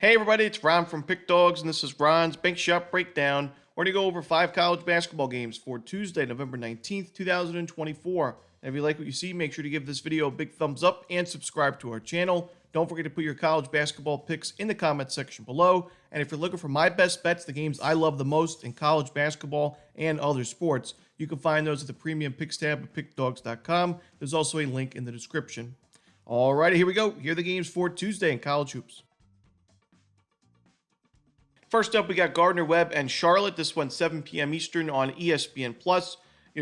Hey everybody, it's Ron from Pick Dawgz, and this is Ron's Bank Shop Breakdown. We're going to go over 5 college basketball games for Tuesday, November 19th, 2024. And if you like what you see, make sure to give this video a big thumbs up and subscribe to our channel. Don't forget to put your college basketball picks in the comment section below. And if you're looking for my best bets, the games I love the most in college basketball and other sports, you can find those at the premium picks tab at pickdawgz.com. There's also a link in the description. Alrighty, here we go. Here are the games for Tuesday in college hoops. First up, we got Gardner, Webb, and Charlotte. This one, 7 p.m. Eastern on ESPN+.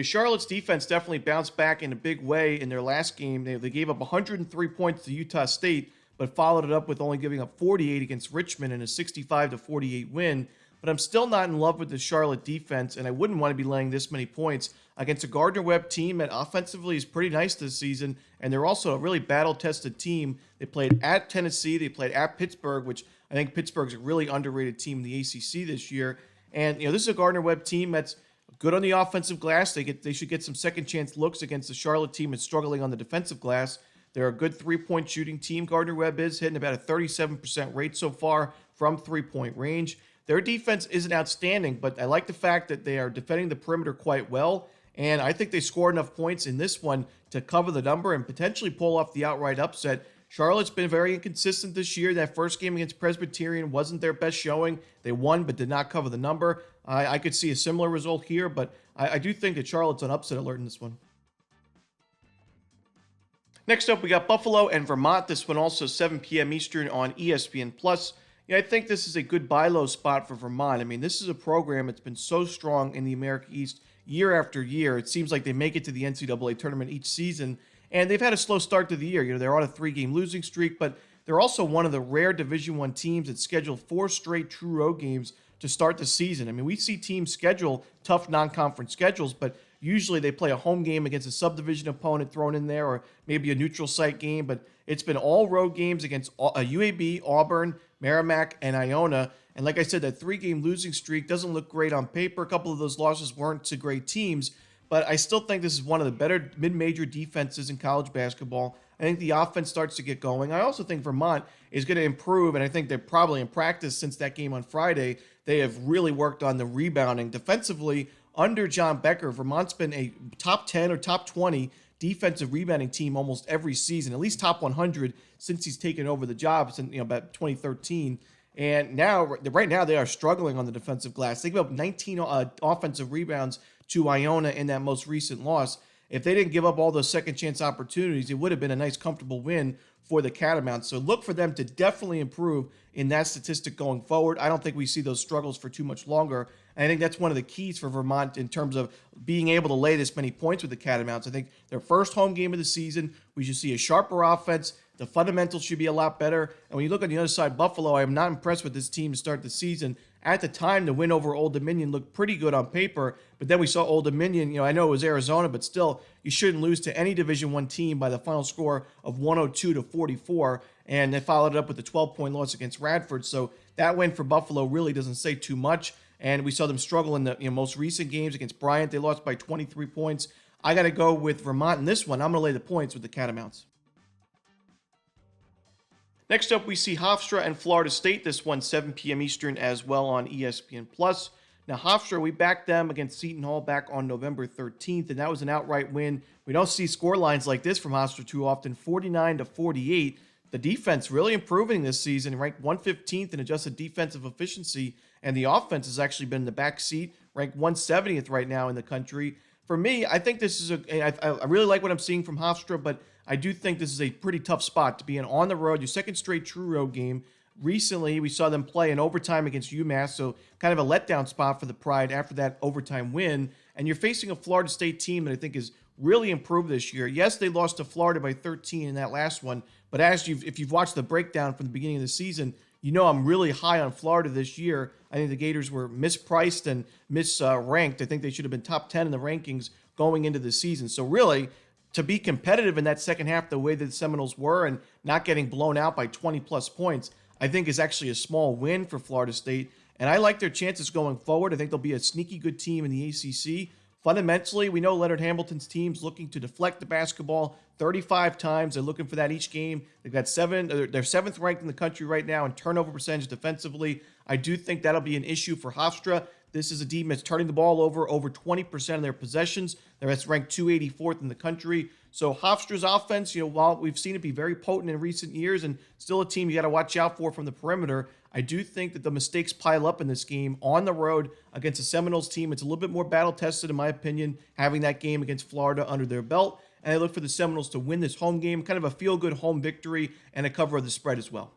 Charlotte's defense definitely bounced back in a big way in their last game. They gave up 103 points to Utah State, but followed it up with only giving up 48 against Richmond in a 65-48 win. But I'm still not in love with the Charlotte defense, and I wouldn't want to be laying this many points against a Gardner-Webb team that offensively is pretty nice this season, and they're also a really battle-tested team. They played at Tennessee, they played at Pittsburgh, which I think Pittsburgh's a really underrated team in the ACC this year. And this is a Gardner-Webb team that's good on the offensive glass. They should get some second-chance looks against the Charlotte team that's struggling on the defensive glass. They're a good three-point shooting team. Gardner-Webb is hitting about a 37% rate so far from three-point range. Their defense isn't outstanding, but I like the fact that they are defending the perimeter quite well. And I think they scored enough points in this one to cover the number and potentially pull off the outright upset. Charlotte's been very inconsistent this year. That first game against Presbyterian wasn't their best showing. They won but did not cover the number. I could see a similar result here, but I do think that Charlotte's on upset alert in this one. Next up, we got Buffalo and Vermont. This one also 7 p.m. Eastern on ESPN+. I think this is a good buy low spot for Vermont. I mean, this is a program that's been so strong in the America East year after year. It seems like they make it to the NCAA tournament each season, and they've had a slow start to the year. They're on a 3-game losing streak, but they're also one of the rare Division I teams that scheduled 4 straight true road games to start the season. I mean, we see teams schedule tough non-conference schedules, but usually they play a home game against a subdivision opponent thrown in there, or maybe a neutral site game, but it's been all road games against UAB, Auburn, Merrimack, and Iona. And like I said, that 3-game losing streak doesn't look great on paper. A couple of those losses weren't to great teams, but I still think this is one of the better mid-major defenses in college basketball. I think the offense starts to get going. I also think Vermont is going to improve, and I think they're probably in practice since that game on Friday. They have really worked on the rebounding. Defensively, under John Becker, Vermont's been a top 10 or top 20 defensive rebounding team almost every season, at least top 100 since he's taken over the job since about 2013. And right now, they are struggling on the defensive glass. They gave up 19 offensive rebounds to Iona in that most recent loss. If they didn't give up all those second chance opportunities, it would have been a nice, comfortable win for the Catamounts. So look for them to definitely improve in that statistic going forward. I don't think we see those struggles for too much longer. And I think that's one of the keys for Vermont in terms of being able to lay this many points with the Catamounts. I think their first home game of the season, we should see a sharper offense. The fundamentals should be a lot better. And when you look on the other side, Buffalo, I am not impressed with this team to start the season. At the time, the win over Old Dominion looked pretty good on paper, but then we saw Old Dominion, I know it was Arizona, but still, you shouldn't lose to any Division I team by the final score of 102-44, and they followed it up with a 12-point loss against Radford. So that win for Buffalo really doesn't say too much, and we saw them struggle in the most recent games against Bryant. They lost by 23 points. I got to go with Vermont in this one. I'm going to lay the points with the Catamounts. Next up, we see Hofstra and Florida State. This one, 7 p.m. Eastern as well on ESPN+. Now, Hofstra, we backed them against Seton Hall back on November 13th, and that was an outright win. We don't see score lines like this from Hofstra too often, 49-48. The defense really improving this season, ranked 115th in adjusted defensive efficiency, and the offense has actually been in the back seat, ranked 170th right now in the country. For me, I think this is I really like what I'm seeing from Hofstra, but I do think this is a pretty tough spot to be in on the road, your second straight true road game. Recently, we saw them play in overtime against UMass, so kind of a letdown spot for the Pride after that overtime win. And you're facing a Florida State team that I think is really improved this year. Yes, they lost to Florida by 13 in that last one, but if you've watched the breakdown from the beginning of the season, I'm really high on Florida this year. I think the Gators were mispriced and misranked. I think they should have been top 10 in the rankings going into the season. So really, to be competitive in that second half the way that the Seminoles were and not getting blown out by 20-plus points, I think is actually a small win for Florida State. And I like their chances going forward. I think they'll be a sneaky good team in the ACC. fundamentally, we know Leonard Hamilton's team's looking to deflect the basketball 35 times. They're looking for that each game. They've got they're seventh ranked in the country right now in turnover percentage defensively. I do think that'll be an issue for Hofstra. This is a team that's turning the ball over 20% of their possessions. That's ranked 284th in the country. So Hofstra's offense, while we've seen it be very potent in recent years and still a team you got to watch out for from the perimeter, I do think that the mistakes pile up in this game on the road against the Seminoles team. It's a little bit more battle-tested, in my opinion, having that game against Florida under their belt. And I look for the Seminoles to win this home game, kind of a feel-good home victory and a cover of the spread as well.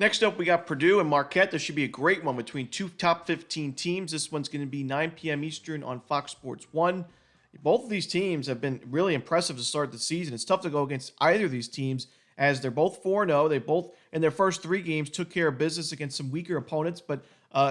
Next up, we got Purdue and Marquette. This should be a great one between two top 15 teams. This one's going to be 9 p.m. Eastern on Fox Sports 1. Both of these teams have been really impressive to start the season. It's tough to go against either of these teams as they're both 4-0. They both, in their first 3 games, took care of business against some weaker opponents, but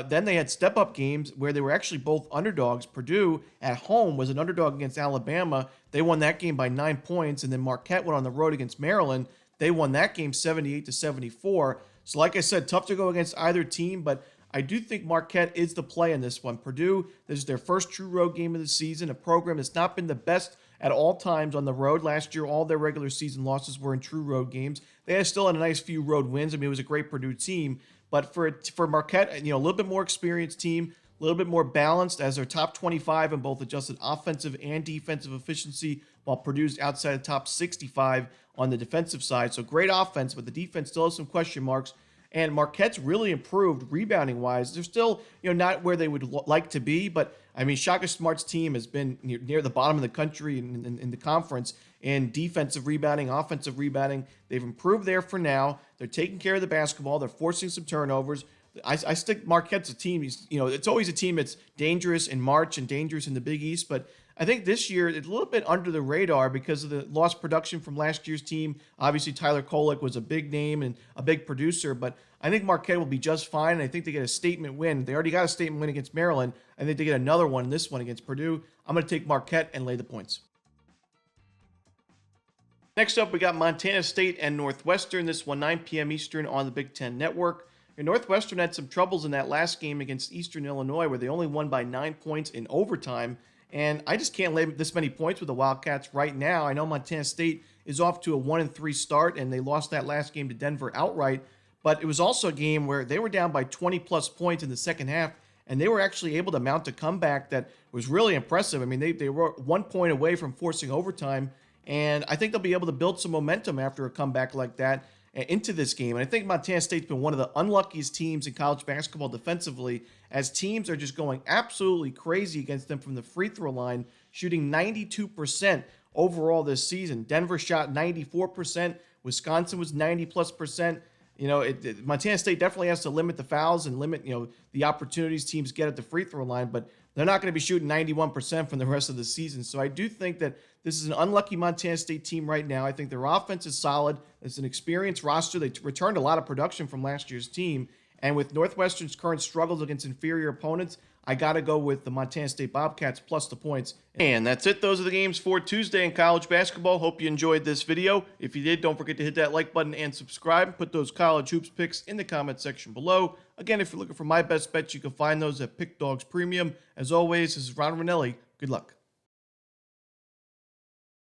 then they had step-up games where they were actually both underdogs. Purdue, at home, was an underdog against Alabama. They won that game by 9 points, and then Marquette went on the road against Maryland. They won that game 78-74. So like I said, tough to go against either team, but I do think Marquette is the play in this one. Purdue, this is their first true road game of the season, a program that's not been the best at all times on the road. Last year, all their regular season losses were in true road games. They still had a nice few road wins. I mean, it was a great Purdue team. But for Marquette, a little bit more experienced team, a little bit more balanced as their top 25 in both adjusted offensive and defensive efficiency, while Purdue's outside the top 65 on the defensive side. So great offense, but the defense still has some question marks. And Marquette's really improved rebounding-wise. They're still, not where they would like to be, but I mean, Shaka Smart's team has been near the bottom of the country in the conference in defensive rebounding, offensive rebounding. They've improved there for now. They're taking care of the basketball. They're forcing some turnovers. I stick Marquette's a team. It's always a team that's dangerous in March and dangerous in the Big East, but I think this year it's a little bit under the radar because of the lost production from last year's team. Obviously, Tyler Kolek was a big name and a big producer, but I think Marquette will be just fine, and I think they get a statement win. They already got a statement win against Maryland. I think they get another one in this one against Purdue. I'm going to take Marquette and lay the points. Next up, we got Montana State and Northwestern. This one, 9 p.m. Eastern on the Big Ten Network. And Northwestern had some troubles in that last game against Eastern Illinois where they only won by 9 points in overtime. And I just can't lay this many points with the Wildcats right now. I know Montana State is off to a 1-3 start, and they lost that last game to Denver outright. But it was also a game where they were down by 20-plus points in the second half, and they were actually able to mount a comeback that was really impressive. I mean, they were 1 point away from forcing overtime, and I think they'll be able to build some momentum after a comeback like that into this game. And I think Montana State's been one of the unluckiest teams in college basketball defensively, as teams are just going absolutely crazy against them from the free throw line, shooting 92% overall this season. Denver shot 94%. Wisconsin was 90+%. Montana State definitely has to limit the fouls and limit, the opportunities teams get at the free throw line, but they're not going to be shooting 91% from the rest of the season. So I do think that this is an unlucky Montana State team right now. I think their offense is solid. It's an experienced roster. They returned a lot of production from last year's team. And with Northwestern's current struggles against inferior opponents, I got to go with the Montana State Bobcats plus the points. And that's it. Those are the games for Tuesday in college basketball. Hope you enjoyed this video. If you did, don't forget to hit that like button and subscribe. Put those college hoops picks in the comment section below. Again, if you're looking for my best bets, you can find those at Pick Dawgz Premium. As always, this is Ron Romanelli. Good luck.